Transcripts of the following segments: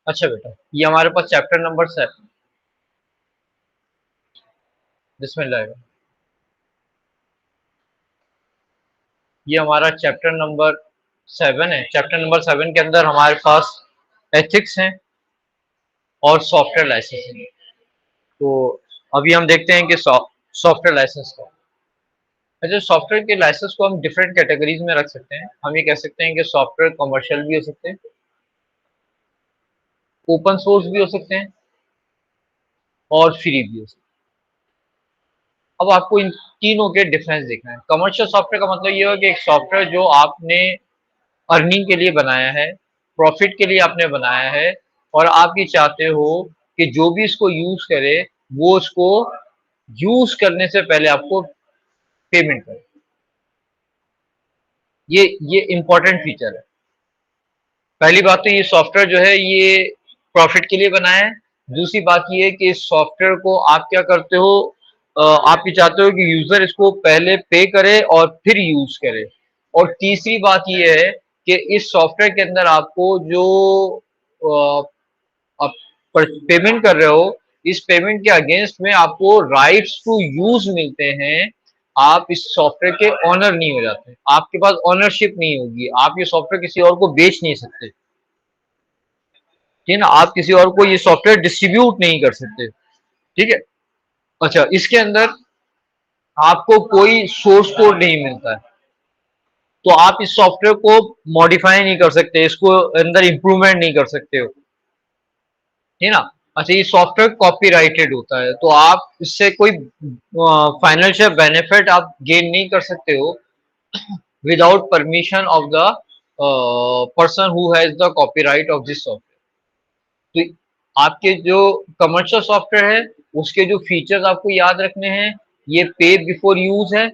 अच्छा बेटा, ये हमारे पास चैप्टर नंबर 7, बिस्मिल्लाह। ये हमारा चैप्टर नंबर 7 है। चैप्टर नंबर 7 के अंदर हमारे पास एथिक्स हैं और सॉफ्टवेयर लाइसेंस है। तो अभी हम देखते हैं कि सॉफ्टवेयर लाइसेंस का। अच्छा, सॉफ्टवेयर के लाइसेंस को हम डिफरेंट कैटेगरीज में रख सकते हैं। हम ये कह सकते हैं कि सॉफ्टवेयर कमर्शियल भी हो सकते हैं, ओपन सोर्स भी हो सकते हैं और फ्री भी हो सकते हैं। अब आपको इन तीनों के डिफरेंस देखना है। कमर्शियल सॉफ्टवेयर का मतलब ये है कि एक सॉफ्टवेयर जो आपने अर्निंग के लिए बनाया है, प्रॉफिट के लिए आपने बनाया है, और आप ये चाहते हो कि जो भी इसको यूज करे वो उसको यूज करने से पहले आपको पेमेंट करे। ये इंपॉर्टेंट फीचर है। पहली बात तो ये सॉफ्टवेयर जो है ये प्रॉफिट के लिए बनाया है। दूसरी बात ये है कि इस सॉफ्टवेयर को आप क्या करते हो, आप ये चाहते हो कि यूजर इसको पहले पे करे और फिर यूज करे। और तीसरी बात ये है कि इस सॉफ्टवेयर के अंदर आपको जो आप पेमेंट कर रहे हो, इस पेमेंट के अगेंस्ट में आपको राइट्स टू यूज मिलते हैं। आप इस सॉफ्टवेयर के ऑनर नहीं हो जाते, आपके पास ऑनरशिप नहीं होगी, आप ये सॉफ्टवेयर किसी और को बेच नहीं सकते। ठीक है ना, आप किसी और को ये सॉफ्टवेयर डिस्ट्रीब्यूट नहीं कर सकते। ठीक है। अच्छा, इसके अंदर आपको कोई सोर्स कोड नहीं मिलता है, तो आप इस सॉफ्टवेयर को मॉडिफाई नहीं कर सकते, इसको अंदर इंप्रूवमेंट नहीं कर सकते हो। है ना। अच्छा, ये सॉफ्टवेयर कॉपीराइटेड होता है, तो आप इससे कोई फाइनेंशियल बेनिफिट आप गेन नहीं कर सकते हो without permission of the person who has the copyright of this software. तो आपके जो कमर्शियल सॉफ्टवेयर है उसके जो फीचर्स आपको याद रखने हैं, ये पे बिफोर यूज है,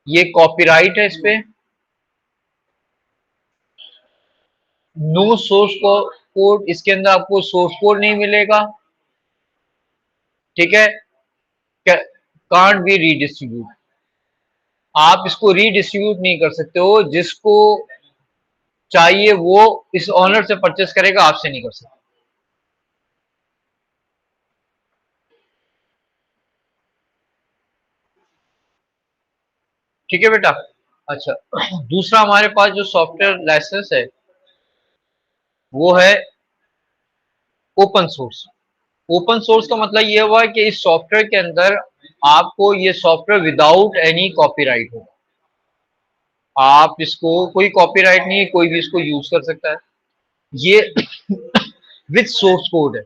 ये कॉपीराइट है इस पे, नो सोर्स कोड, इसके अंदर आपको सोर्स कोड नहीं मिलेगा। ठीक है। कांट बी रीडिस्ट्रीब्यूट, आप इसको रीडिस्ट्रीब्यूट नहीं कर सकते हो, जिसको चाहिए वो इस ऑनर से परचेस करेगा, आपसे नहीं कर सकते। ठीक है बेटा। अच्छा, दूसरा हमारे पास जो सॉफ्टवेयर लाइसेंस है वो है ओपन सोर्स। ओपन सोर्स का मतलब ये हुआ कि इस सॉफ्टवेयर के अंदर आपको ये सॉफ्टवेयर विदाउट एनी कॉपीराइट होगा। आप इसको कोई कॉपीराइट नहीं है, कोई भी इसको यूज कर सकता है। ये विद सोर्स कोड है।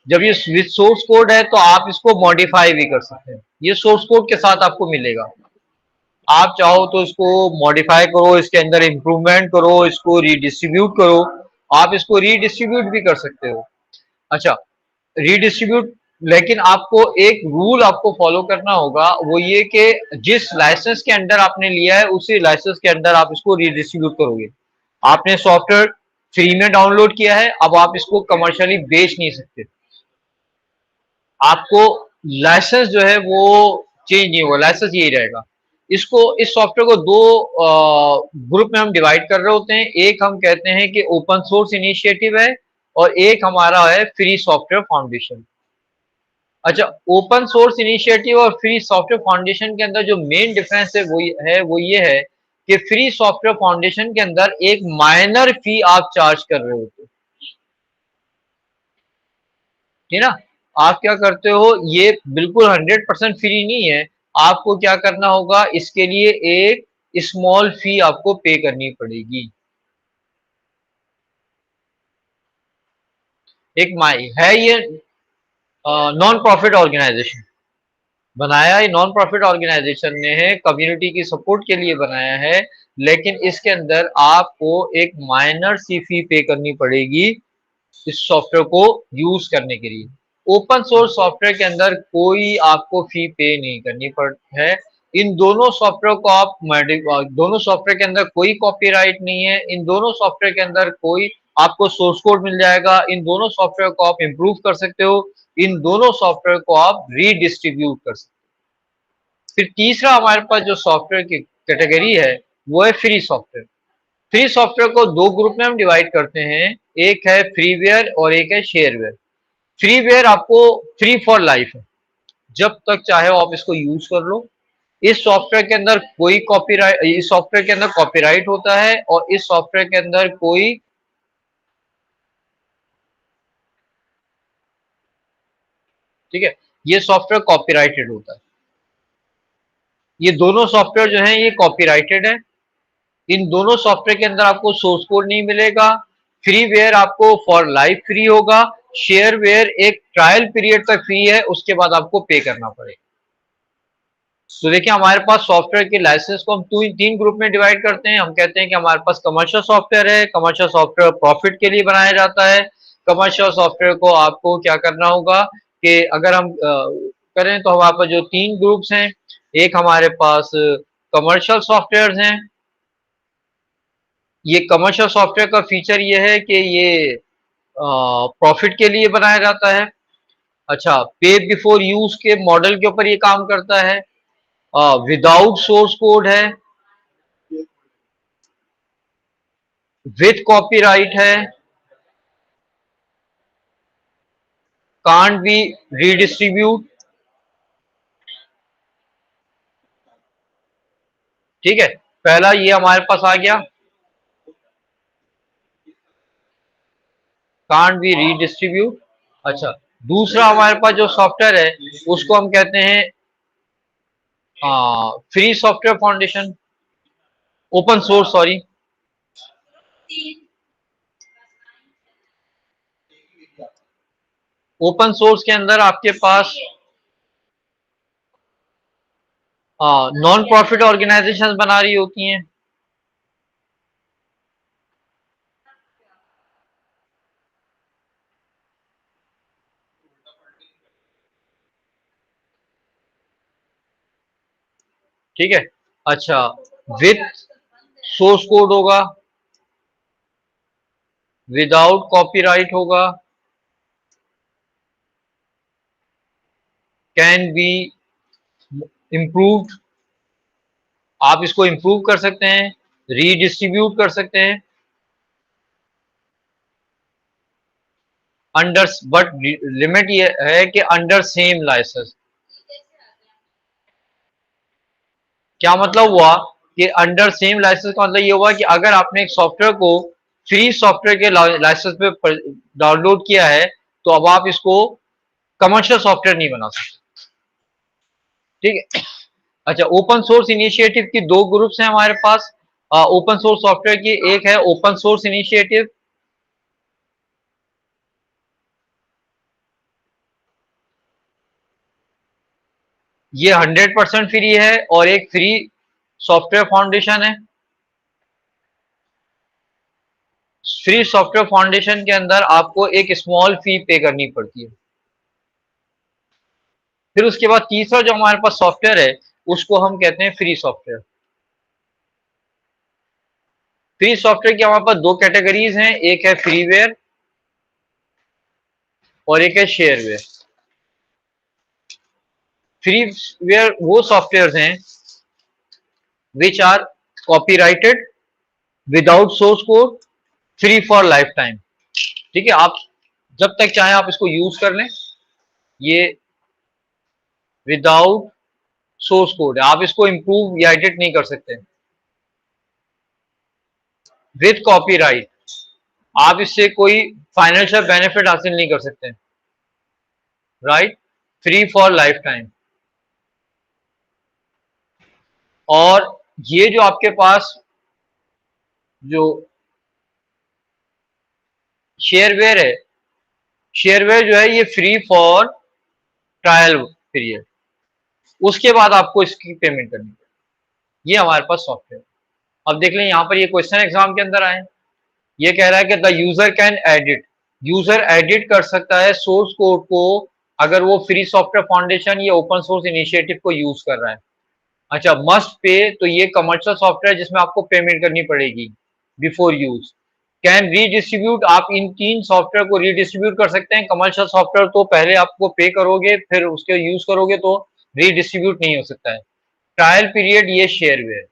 जब ये विद सोर्स कोड है तो आप इसको मॉडिफाई भी कर सकते हैं, ये सोर्स कोड के साथ आपको मिलेगा। आप चाहो तो इसको मॉडिफाई करो, इसके अंदर इंप्रूवमेंट करो, इसको रीडिस्ट्रीब्यूट करो। आप इसको रीडिस्ट्रीब्यूट भी कर सकते हो। अच्छा, रीडिस्ट्रीब्यूट, लेकिन आपको एक रूल आपको फॉलो करना होगा, वो ये कि जिस लाइसेंस के अंडर आपने लिया है उसी लाइसेंस के अंदर आप इसको रीडिस्ट्रीब्यूट करोगे। आपने सॉफ्टवेयर फ्री में डाउनलोड किया है, अब आप इसको कमर्शियली बेच नहीं सकते। आपको लाइसेंस जो है वो चेंज नहीं होगा, लाइसेंस यही रहेगा। इसको इस सॉफ्टवेयर को दो ग्रुप में हम डिवाइड कर रहे होते हैं। एक हम कहते हैं कि ओपन सोर्स इनिशिएटिव है और एक हमारा है फ्री सॉफ्टवेयर फाउंडेशन। अच्छा, ओपन सोर्स इनिशिएटिव और फ्री सॉफ्टवेयर फाउंडेशन के अंदर जो मेन डिफरेंस है वो ये है कि फ्री सॉफ्टवेयर फाउंडेशन के अंदर एक माइनर फी आप चार्ज कर रहे होते हो। ठीक है ना। आप क्या करते हो, ये बिल्कुल 100% फ्री नहीं है। आपको क्या करना होगा, इसके लिए एक स्मॉल फी आपको पे करनी पड़ेगी। एक माई है ये नॉन प्रॉफिट ऑर्गेनाइजेशन बनाया है, नॉन प्रॉफिट ऑर्गेनाइजेशन ने है, कम्युनिटी की सपोर्ट के लिए बनाया है। लेकिन इसके अंदर आपको एक माइनर सी फी पे करनी पड़ेगी इस सॉफ्टवेयर को यूज करने के लिए। ओपन सोर्स सॉफ्टवेयर के अंदर कोई आपको फी पे नहीं करनी पड़ है। इन दोनों सॉफ्टवेयर को आप दोनों सॉफ्टवेयर के अंदर कोई कॉपीराइट नहीं है, इन दोनों सॉफ्टवेयर के अंदर कोई आपको सोर्स कोड मिल जाएगा, इन दोनों सॉफ्टवेयर को आप इंप्रूव कर सकते हो, इन दोनों सॉफ्टवेयर को आप रीडिस्ट्रीब्यूट कर सकते हो। फिर तीसरा हमारे पास जो सॉफ्टवेयर की कैटेगरी है वो है फ्री सॉफ्टवेयर। फ्री सॉफ्टवेयर को दो ग्रुप में हम डिवाइड करते हैं, एक है फ्रीवेयर और एक है शेयरवेयर। फ्रीवेयर आपको फ्री फॉर लाइफ है, जब तक चाहे आप इसको यूज कर लो। इस सॉफ्टवेयर के अंदर कोई कॉपीराइट, इस सॉफ्टवेयर के अंदर कॉपीराइट होता है और इस सॉफ्टवेयर के अंदर कोई, ठीक है, ये सॉफ्टवेयर कॉपीराइटेड होता है। ये दोनों सॉफ्टवेयर जो है ये कॉपीराइटेड है। इन दोनों सॉफ्टवेयर के अंदर आपको सोर्स कोड नहीं मिलेगा। फ्रीवेयर आपको फॉर लाइफ फ्री होगा। शेयरवेयर एक ट्रायल पीरियड तक फ्री है, उसके बाद आपको पे करना पड़ेगा। तो देखिए हमारे पास सॉफ्टवेयर के लाइसेंस को हम तीन ग्रुप में डिवाइड करते हैं। हम कहते हैं कि हमारे पास कमर्शियल सॉफ्टवेयर है, कमर्शियल सॉफ्टवेयर प्रॉफिट के लिए बनाया जाता है। कमर्शियल सॉफ्टवेयर को आपको क्या करना होगा कि अगर हम करें तो हमारे पास जो तीन ग्रुप्स हैं, एक हमारे पास कमर्शियल सॉफ्टवेयर हैं। ये कमर्शियल सॉफ्टवेयर का फीचर ये है कि ये प्रॉफिट के लिए बनाया जाता है। अच्छा, पे बिफोर यूज के मॉडल के ऊपर ये काम करता है। विदाउट सोर्स कोड है, विथ कॉपीराइट है, कांट बी रीडिस्ट्रीब्यूट। ठीक है, पहला ये हमारे पास आ गया, कांट बी रीडिस्ट्रीब्यूट। अच्छा, दूसरा हमारे पास जो सॉफ्टवेयर है उसको हम कहते हैं free software foundation, open source, sorry. Open source के अंदर आपके पास नॉन प्रॉफिट ऑर्गेनाइजेशन बना रही होती हैं। ठीक है, अच्छा, विथ सोर्स कोड होगा, विदाउट कॉपीराइट होगा, कैन बी इम्प्रूव्ड, आप इसको इम्प्रूव कर सकते हैं, रीडिस्ट्रीब्यूट कर सकते हैं, अंडर, बट लिमिट ये है कि अंडर सेम लाइसेंस। क्या मतलब हुआ कि अंडर सेम लाइसेंस का मतलब ये हुआ कि अगर आपने एक सॉफ्टवेयर को फ्री सॉफ्टवेयर के लाइसेंस पे डाउनलोड किया है तो अब आप इसको कमर्शियल सॉफ्टवेयर नहीं बना सकते। ठीक है, अच्छा, ओपन सोर्स इनिशिएटिव की दो ग्रुप्स हैं हमारे पास। ओपन सोर्स सॉफ्टवेयर की एक है ओपन सोर्स इनिशिएटिव, ये 100% फ्री है, और एक फ्री सॉफ्टवेयर फाउंडेशन है। फ्री सॉफ्टवेयर फाउंडेशन के अंदर आपको एक स्मॉल फी पे करनी पड़ती है। फिर उसके बाद तीसरा जो हमारे पास सॉफ्टवेयर है उसको हम कहते हैं फ्री सॉफ्टवेयर। फ्री सॉफ्टवेयर की हमारे पास दो कैटेगरीज हैं, एक है फ्रीवेयर और एक है शेयरवेयर। फ्रीवेयर वो सॉफ्टवेयर हैं which are copyrighted, without source code, free for life time. ठीक है, आप जब तक चाहें आप इसको यूज कर लें। ये विदाउट सोर्स कोड है, आप इसको इंप्रूव या एडिट नहीं कर सकते। विद कॉपीराइट, आप इससे कोई फाइनेंशियल बेनिफिट हासिल नहीं कर सकते। Right, free for life time. और ये जो आपके पास जो शेयरवेयर है, शेयरवेयर जो है ये फ्री फॉर ट्रायल पीरियड, उसके बाद आपको इसकी पेमेंट करनी है। ये हमारे पास सॉफ्टवेयर। अब देख लें यहाँ पर ये क्वेश्चन एग्जाम के अंदर आए, ये कह रहा है कि the user can edit, user edit कर सकता है सोर्स कोड को अगर वो फ्री सॉफ्टवेयर फाउंडेशन या ओपन सोर्स इनिशिएटिव को यूज कर रहा है। अच्छा, मस्ट पे, तो ये कमर्शियल सॉफ्टवेयर जिसमें आपको पेमेंट करनी पड़ेगी बिफोर यूज। कैन रीडिस्ट्रीब्यूट, आप इन तीन सॉफ्टवेयर को रीडिस्ट्रीब्यूट कर सकते हैं। कमर्शियल सॉफ्टवेयर तो पहले आपको पे करोगे फिर उसके यूज करोगे, तो रीडिस्ट्रीब्यूट नहीं हो सकता है। ट्रायल पीरियड ये शेयरवेयर।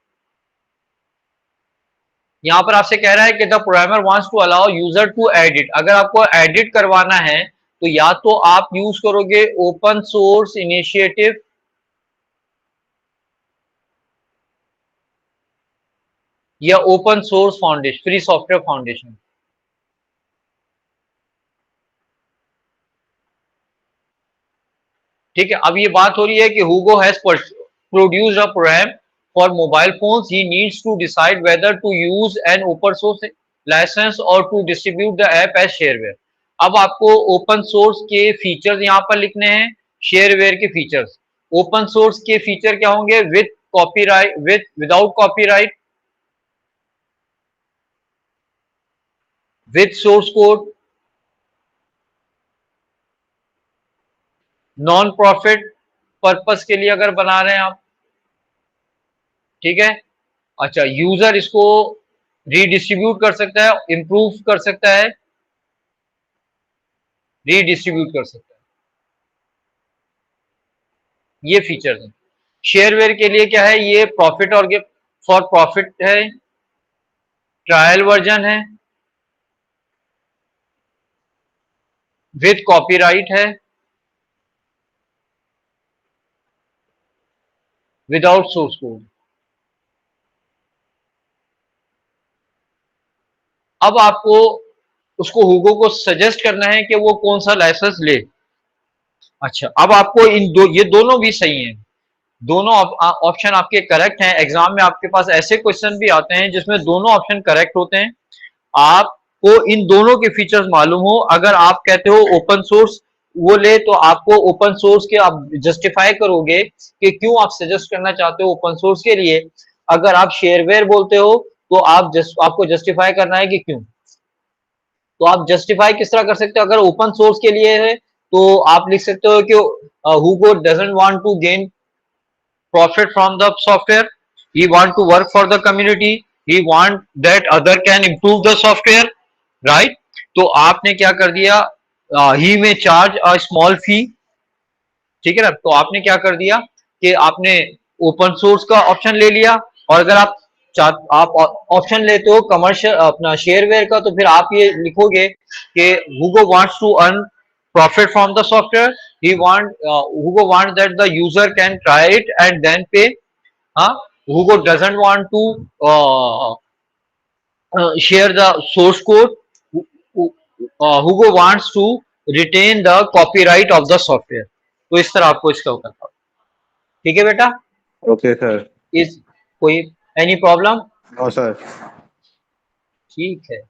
यहाँ पर आपसे कह रहा है कि the programmer wants to allow user to edit, अगर आपको एडिट करवाना है तो या तो आप यूज करोगे ओपन सोर्स इनिशिएटिव या open source foundation, free software foundation. ठीक है, अब ये बात हो रही है कि Hugo has produced a program for mobile phones, he needs to decide whether to use an open source licence और to distribute the app as shareware. अब आपको ओपन सोर्स के फीचर्स यहाँ पर लिखने हैं, शेयरवेयर के फीचर्स। ओपन सोर्स के फीचर क्या होंगे? With copyright, with without copyright, with source code, non profit purpose के लिए अगर बना रहे हैं आप। ठीक है, अच्छा, यूजर इसको रीडिस्ट्रीब्यूट कर सकता है, इंप्रूव कर सकता है, रीडिस्ट्रीब्यूट कर सकता है, ये फीचर्स हैं। शेयरवेयर के लिए क्या है? ये प्रॉफिट और फॉर प्रॉफिट है, ट्रायल वर्जन है, विद कॉपीराइट है, विदाउट सोर्स कोड। अब आपको उसको हुगो को सजेस्ट करना है कि वो कौन सा लाइसेंस ले। अच्छा, अब आपको ये दोनों भी सही हैं, दोनों ऑप्शन आपके करेक्ट हैं। एग्जाम में आपके पास ऐसे क्वेश्चन भी आते हैं जिसमें दोनों ऑप्शन करेक्ट होते हैं। आपको इन दोनों के फीचर्स मालूम हो, अगर आप कहते हो ओपन सोर्स वो ले तो आपको ओपन सोर्स के आप जस्टिफाई करोगे कि क्यों आप सजेस्ट करना चाहते हो ओपन सोर्स के लिए। अगर आप शेयरवेयर बोलते हो तो आपको जस्टिफाई करना है कि क्यों। तो आप जस्टिफाई किस तरह कर सकते हो? अगर ओपन सोर्स के लिए है तो आप लिख सकते हो कि Hugo doesn't want to gain profit from the software, he want to work for the community, he want that other can improve the software, right? तो आपने क्या कर दिया, he may charge a small fee, ठीक है ना। तो आपने क्या कर दिया कि आपने ओपन सोर्स का ऑप्शन ले लिया, और अगर आप ऑप्शन लेते हो कमर्शियल अपना शेयरवेयर का, तो फिर आप ये लिखोगे कि Hugo wants to earn profit from the software, Hugo wants that the user can try it and then pay. Huh? Hugo doesn't want to share the source code. Hugo wants to retain the copyright of the software. तो इस तरह आपको इसका होता था। ठीक है बेटा? Okay sir. इस कोई एनी प्रॉब्लम? No sir. ठीक है।